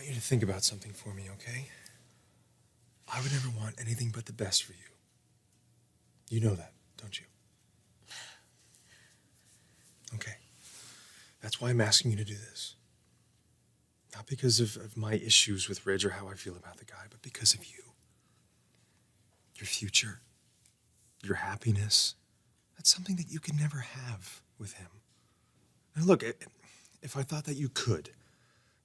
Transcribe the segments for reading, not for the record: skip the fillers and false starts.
want you to think about something for me, okay? I would never want anything but the best for you. You know that, don't you? Okay. That's why I'm asking you to do this. Not because of my issues with Ridge or how I feel about the guy, but because of you. Your future, your happiness. That's something that you could never have with him. Now look, if I thought that you could,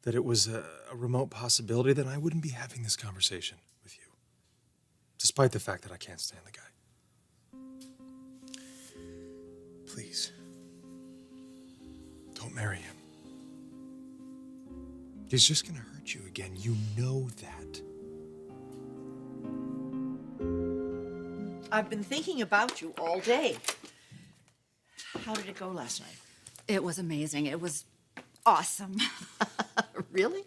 that it was a remote possibility, then I wouldn't be having this conversation with you. Despite the fact that I can't stand the guy. Please, don't marry him. He's just gonna hurt you again. You know that. I've been thinking about you all day. How did it go last night? It was amazing. It was awesome. Really?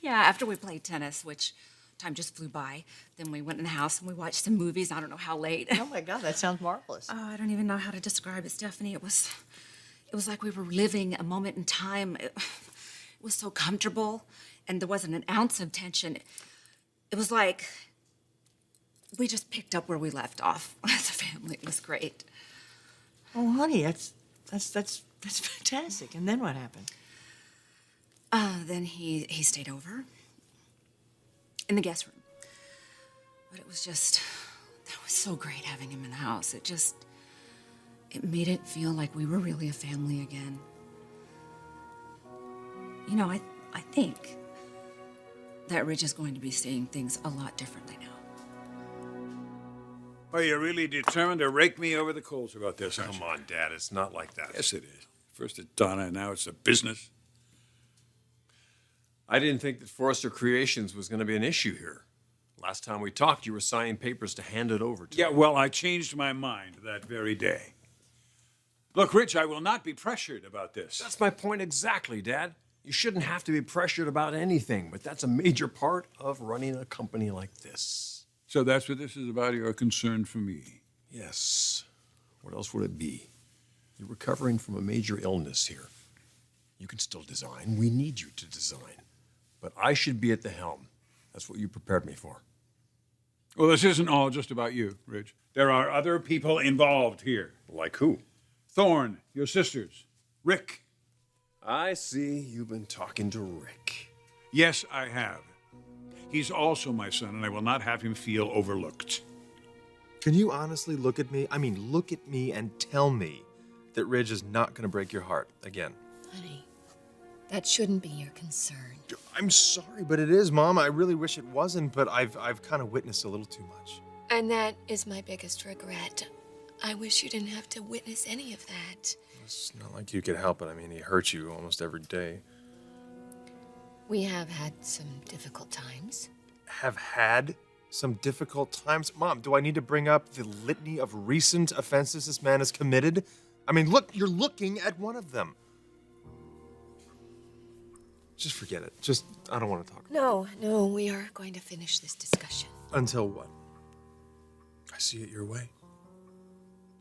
Yeah, after we played tennis, which time just flew by, then we went in the house and we watched some movies. I don't know how late. Oh my God, that sounds marvelous. Oh, I don't even know how to describe it, Stephanie. It was like we were living a moment in time. It was so comfortable, and there wasn't an ounce of tension. It was like we just picked up where we left off as a family. It was great. Oh, honey, that's fantastic. And then what happened? Then he stayed over in the guest room. But it was so great having him in the house. It made it feel like we were really a family again. You know, I think that Ridge is going to be seeing things a lot differently now. Well, you're really determined to rake me over the coals about this, aren't you? Come on, Dad, it's not like that. Yes, it is. First it's Donna, and now it's a business. I didn't think that Forrester Creations was going to be an issue here. Last time we talked, you were signing papers to hand it over to Yeah, me. well, I changed my mind that very day. Look, Rich, I will not be pressured about this. That's my point exactly, Dad. You shouldn't have to be pressured about anything, but that's a major part of running a company like this. So that's what this is about, your concern for me. Yes. What else would it be? You're recovering from a major illness here. You can still design. We need you to design. But I should be at the helm. That's what you prepared me for. Well, this isn't all just about you, Rich. There are other people involved here. Like who? Thorne, your sisters, Rick. I see you've been talking to Rick. Yes, I have. He's also my son, and I will not have him feel overlooked. Can you honestly look at me? I mean, look at me and tell me that Ridge is not going to break your heart again. Honey, that shouldn't be your concern. I'm sorry, but it is, Mom. I really wish it wasn't, but I've kind of witnessed a little too much. And that is my biggest regret. I wish you didn't have to witness any of that. It's not like you could help it. I mean, he hurts you almost every day. We have had some difficult times. Have had some difficult times? Mom, do I need to bring up the litany of recent offenses this man has committed? I mean, look, you're looking at one of them. Just forget it. I don't want to talk about it. No, we are going to finish this discussion. Until what? I see it your way.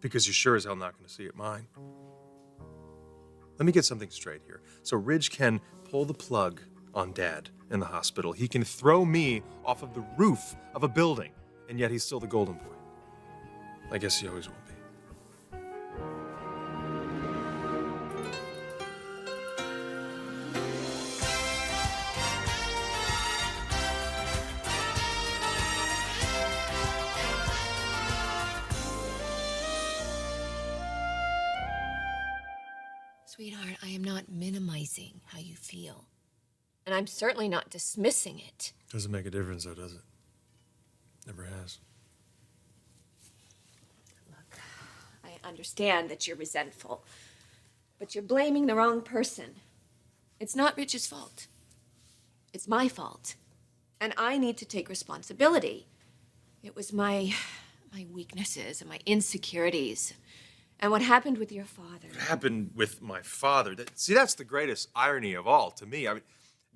Because you're sure as hell not going to see it mine. Let me get something straight here. So Ridge can pull the plug on Dad in the hospital. He can throw me off of the roof of a building, and yet he's still the golden boy. I guess he always will be. Sweetheart, I am not minimizing how you feel. And I'm certainly not dismissing it. Doesn't make a difference, though, does it? Never has. Look, I understand that you're resentful, but you're blaming the wrong person. It's not Rich's fault. It's my fault. And I need to take responsibility. It was my weaknesses and my insecurities. And what happened with your father. What happened with my father? See, that's the greatest irony of all to me. I mean,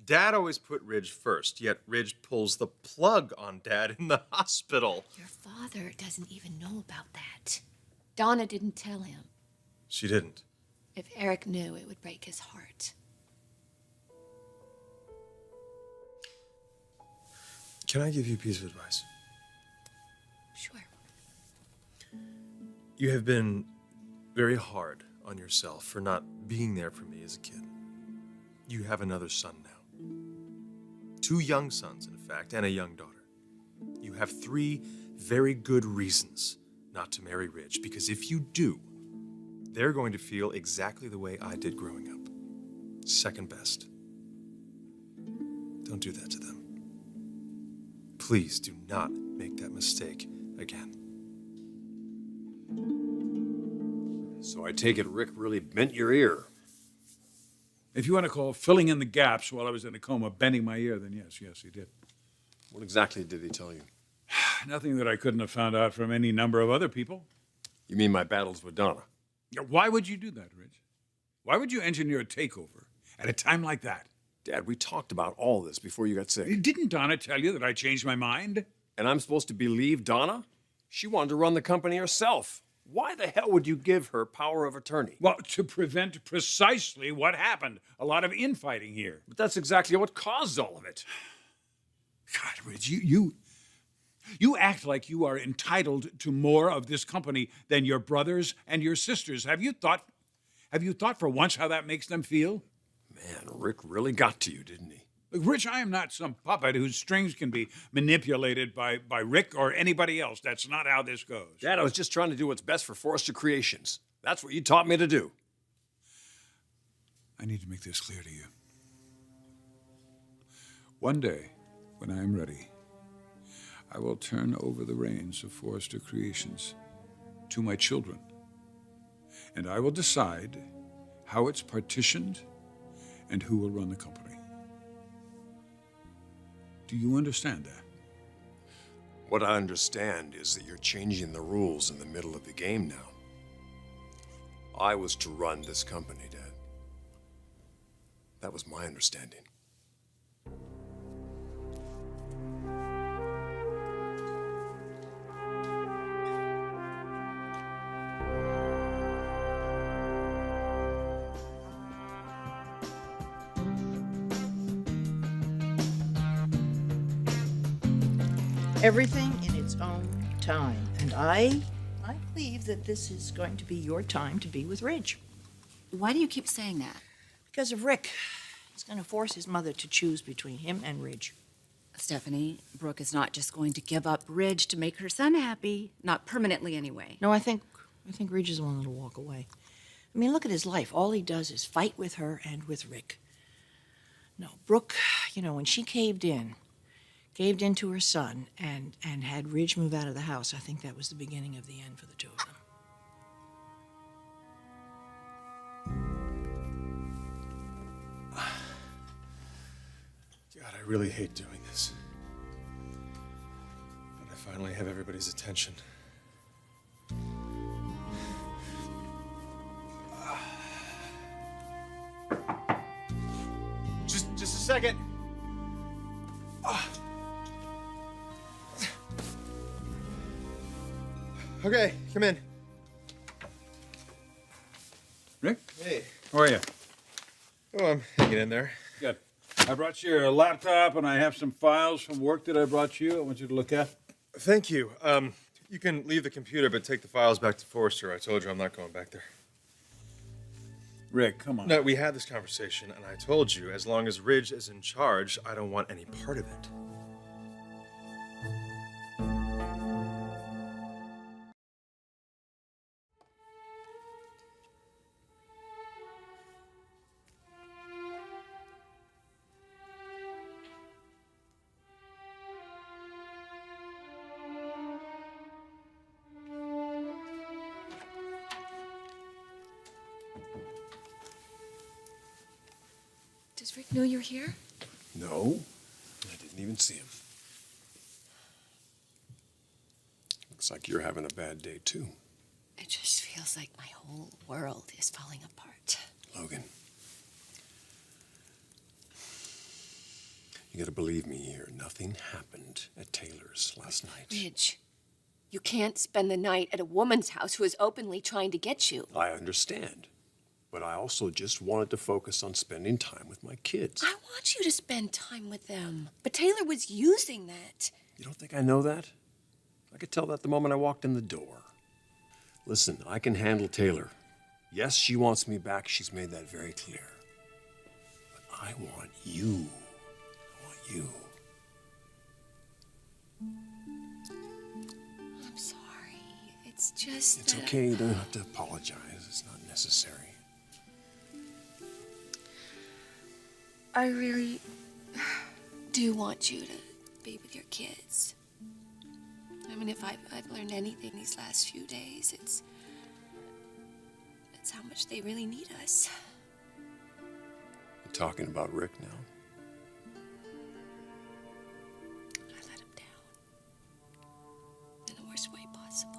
Dad always put Ridge first, yet Ridge pulls the plug on Dad in the hospital. Your father doesn't even know about that. Donna didn't tell him. She didn't. If Eric knew, it would break his heart. Can I give you a piece of advice? Sure. You have been very hard on yourself for not being there for me as a kid. You have another son now. 2 young sons, in fact, and a young daughter. You have 3 very good reasons not to marry Ridge, because if you do, they're going to feel exactly the way I did growing up. Second best. Don't do that to them. Please do not make that mistake again. So I take it Rick really bent your ear. If you want to call filling in the gaps while I was in a coma bending my ear, then yes, he did. What exactly did he tell you? Nothing that I couldn't have found out from any number of other people. You mean my battles with Donna? Why would you do that, Rich? Why would you engineer a takeover at a time like that? Dad, we talked about all this before you got sick. Didn't Donna tell you that I changed my mind? And I'm supposed to believe Donna? She wanted to run the company herself. Why the hell would you give her power of attorney? Well, to prevent precisely what happened. A lot of infighting here. But that's exactly what caused all of it. God, Rich, you act like you are entitled to more of this company than your brothers and your sisters. Have you thought for once how that makes them feel? Man, Rick really got to you, didn't he? Look, Rich, I am not some puppet whose strings can be manipulated by Rick or anybody else. That's not how this goes. Dad, I was just trying to do what's best for Forrester Creations. That's what you taught me to do. I need to make this clear to you. One day, when I am ready, I will turn over the reins of Forrester Creations to my children, and I will decide how it's partitioned and who will run the company. Do you understand that? What I understand is that you're changing the rules in the middle of the game now. I was to run this company, Dad. That was my understanding. Everything in its own time. And I believe that this is going to be your time to be with Ridge. Why do you keep saying that? Because of Rick. He's going to force his mother to choose between him and Ridge. Stephanie, Brooke is not just going to give up Ridge to make her son happy. Not permanently, anyway. No, I think Ridge is the one that'll walk away. I mean, look at his life. All he does is fight with her and with Rick. No, Brooke, when she caved in to her son and had Ridge move out of the house, I think that was the beginning of the end for the two of them. God, I really hate doing this. But I finally have everybody's attention. Just a second. Okay, come in. Rick? Hey. How are you? Oh, I'm hanging in there. Good. I brought you a laptop, and I have some files from work that I brought you. I want you to look at. Thank you. You can leave the computer, but take the files back to Forrester. I told you I'm not going back there. Rick, come on. No, we had this conversation, and I told you, as long as Ridge is in charge, I don't want any part of it. Does Rick know you're here? No, I didn't even see him. Looks like you're having a bad day, too. It just feels like my whole world is falling apart. Logan. You gotta believe me here. Nothing happened at Taylor's last night. Ridge, you can't spend the night at a woman's house who is openly trying to get you. I understand. but I also just wanted to focus on spending time with my kids. I want you to spend time with them. But Taylor was using that. You don't think I know that? I could tell that the moment I walked in the door. Listen, I can handle Taylor. Yes, she wants me back. She's made that very clear. But I want you. I want you. I'm sorry. It's just. It's okay. You don't have to apologize. It's not necessary. I really do want you to be with your kids. I mean, if I've learned anything these last few days, it's how much they really need us. You're talking about Rick now? I let him down in the worst way possible.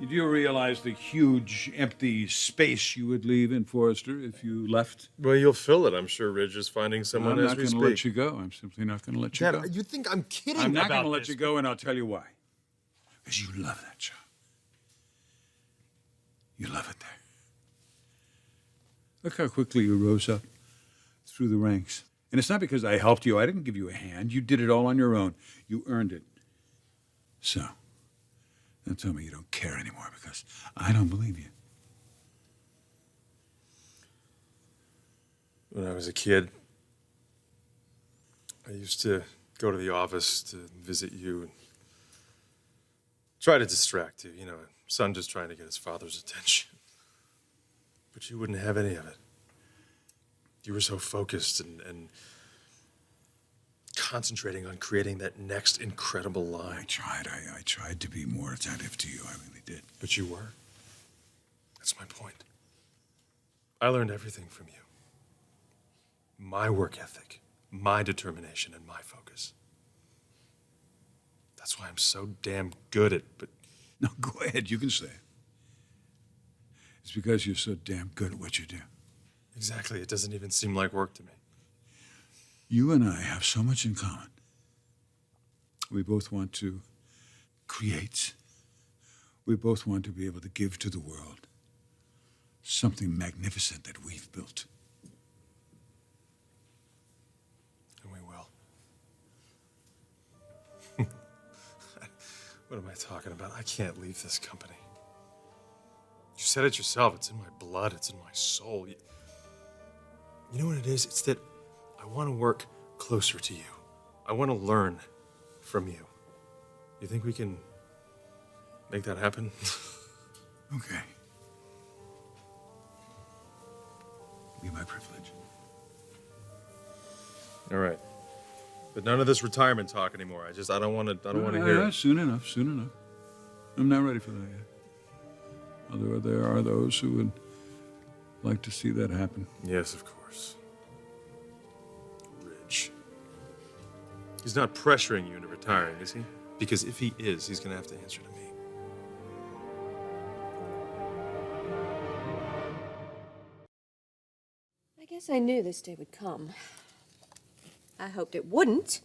You do realize the huge empty space you would leave in Forrester if you left? Well, you'll fill it. I'm sure Ridge is finding someone I'm as not we going to speak. let you go. I'm simply not going to let you Dad, go. you think I'm kidding I'm not about going to let this. you go, and I'll tell you why. Because you love that job. You love it there. Look how quickly you rose up through the ranks. And it's not because I helped you. I didn't give you a hand. You did it all on your own. You earned it. So, don't tell me you don't care anymore, because I don't believe you. When I was a kid, I used to go to the office to visit you and try to distract you. You know, a son just trying to get his father's attention. But you wouldn't have any of it. You were so focused and concentrating on creating that next incredible line. I tried to be more attentive to you. I really did. But you were. That's my point. I learned everything from you. My work ethic, my determination, and my focus. That's why I'm so damn good at, but No, go ahead. You can say it. It's because you're so damn good at what you do. exactly, it doesn't even seem like work to me. You and I have so much in common. We both want to create. We both want to be able to give to the world something magnificent that we've built. And we will. What am I talking about? I can't leave this company. You said it yourself. It's in my blood. It's in my soul. You know what it is? It's that I want to work closer to you. I want to learn from you. You think we can make that happen? Okay. Be my privilege. All right. But none of this retirement talk anymore. I don't want to hear it. Soon enough. I'm not ready for that yet. Although there are those who would like to see that happen. Yes, of course. Ridge. He's not pressuring you into retiring, is he? Because if he is, he's going to have to answer to me. I guess I knew this day would come. I hoped it wouldn't.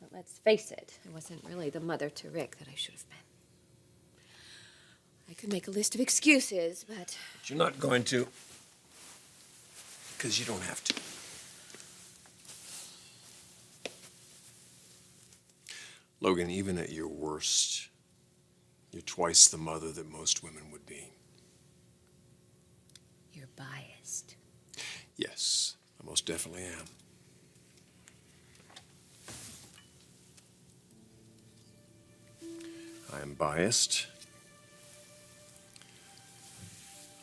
But let's face it, I wasn't really the mother to Rick that I should have been. I could make a list of excuses, but But you're not going to. Because you don't have to. Logan, even at your worst, you're twice the mother that most women would be. you're biased. Yes, I most definitely am. I am biased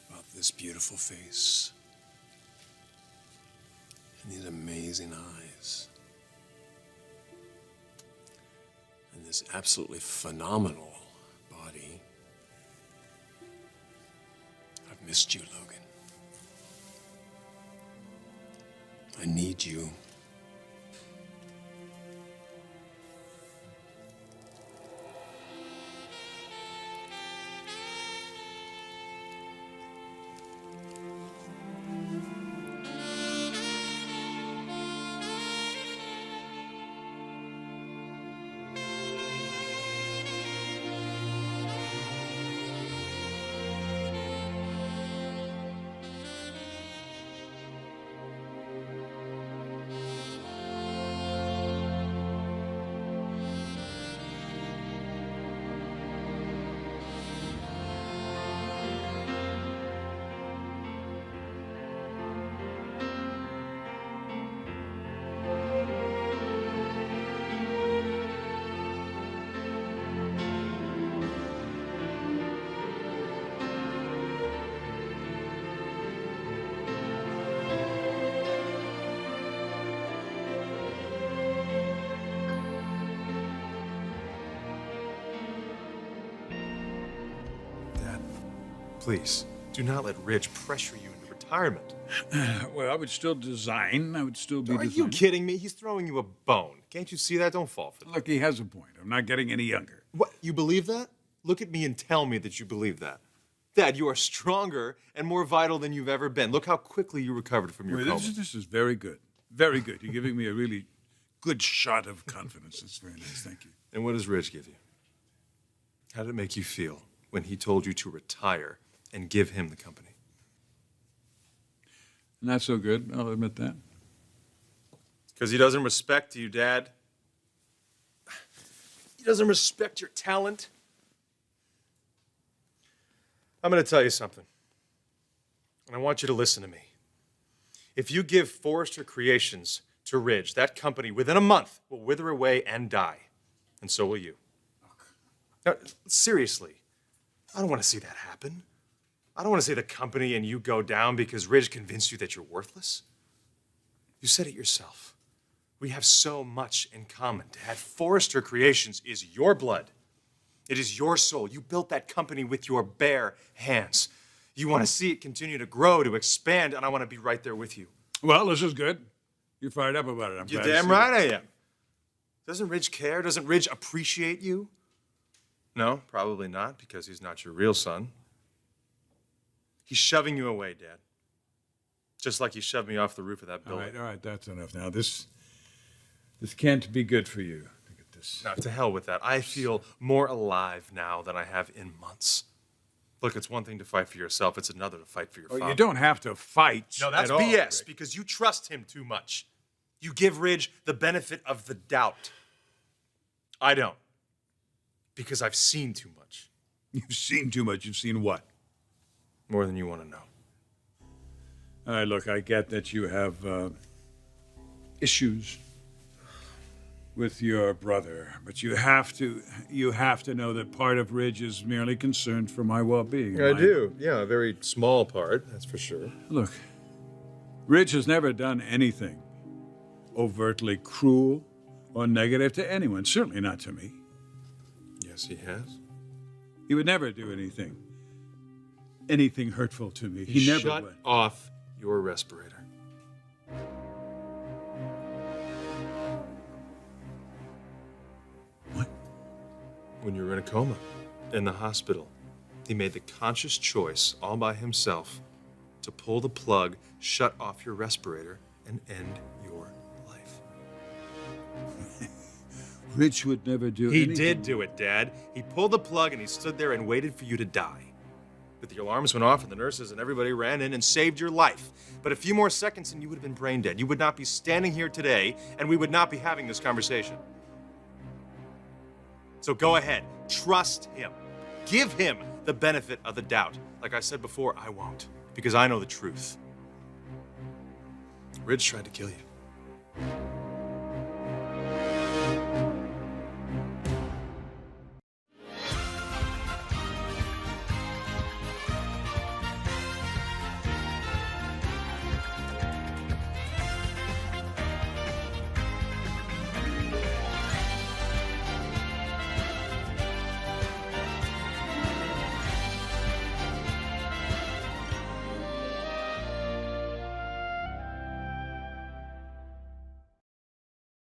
about this beautiful face and these amazing eyes and this absolutely phenomenal body. I've missed you, Logan. I need you. Please, do not let Ridge pressure you into retirement. Well, I would still design. I would still be Are you designing. kidding me? He's throwing you a bone. Can't you see that? Don't fall for that. Look, he has a point. I'm not getting any younger. What? You believe that? Look at me and tell me that you believe that. Dad, you are stronger and more vital than you've ever been. Look how quickly you recovered from your coma. This is very good. Very good. You're giving me a really good shot of confidence. That's very nice. Thank you. And what does Ridge give you? How did it make you feel when he told you to retire and give him the company? Not so good. I'll admit that. Because he doesn't respect you, Dad. He doesn't respect your talent. I'm going to tell you something. And I want you to listen to me. If you give Forrester Creations to Ridge, that company within a month will wither away and die. And so will you. Now, seriously, I don't want to see that happen. I don't want to see the company and you go down because Ridge convinced you that you're worthless. You said it yourself. We have so much in common, Dad. Forrester Creations is your blood. It is your soul. You built that company with your bare hands. You want to see it continue to grow, to expand, and I want to be right there with you. Well, this is good. You're fired up about it. I'm You're glad to damn see right that. I am. Doesn't Ridge care? Doesn't Ridge appreciate you? No, probably not, because he's not your real son. He's shoving you away, Dad. Just like he shoved me off the roof of that building. All right, that's enough now. This can't be good for you. Look at this. Now, to hell with that. I feel more alive now than I have in months. Look, it's one thing to fight for yourself. It's another to fight for your father. You don't have to fight. No, that's at all, BS, Rick. because you trust him too much. You give Ridge the benefit of the doubt. I don't. Because I've seen too much. You've seen too much. You've seen what? More than you want to know. All right, look, I get that you have issues with your brother, but you have to know that part of Ridge is merely concerned for my well-being. I do. Yeah, a very small part, that's for sure. Look, Ridge has never done anything overtly cruel or negative to anyone, certainly not to me. Yes, he has. He would never do anything hurtful to me. He never Shut would. off your respirator. What? When you were in a coma, in the hospital, he made the conscious choice, all by himself, to pull the plug, shut off your respirator, and end your life. Ridge would never do He anything. did do it, Dad. He pulled the plug and he stood there and waited for you to die. But the alarms went off and the nurses and everybody ran in and saved your life. But a few more seconds and you would have been brain dead. You would not be standing here today and we would not be having this conversation. So go ahead, trust him. Give him the benefit of the doubt. Like I said before, I won't, because I know the truth. Ridge tried to kill you.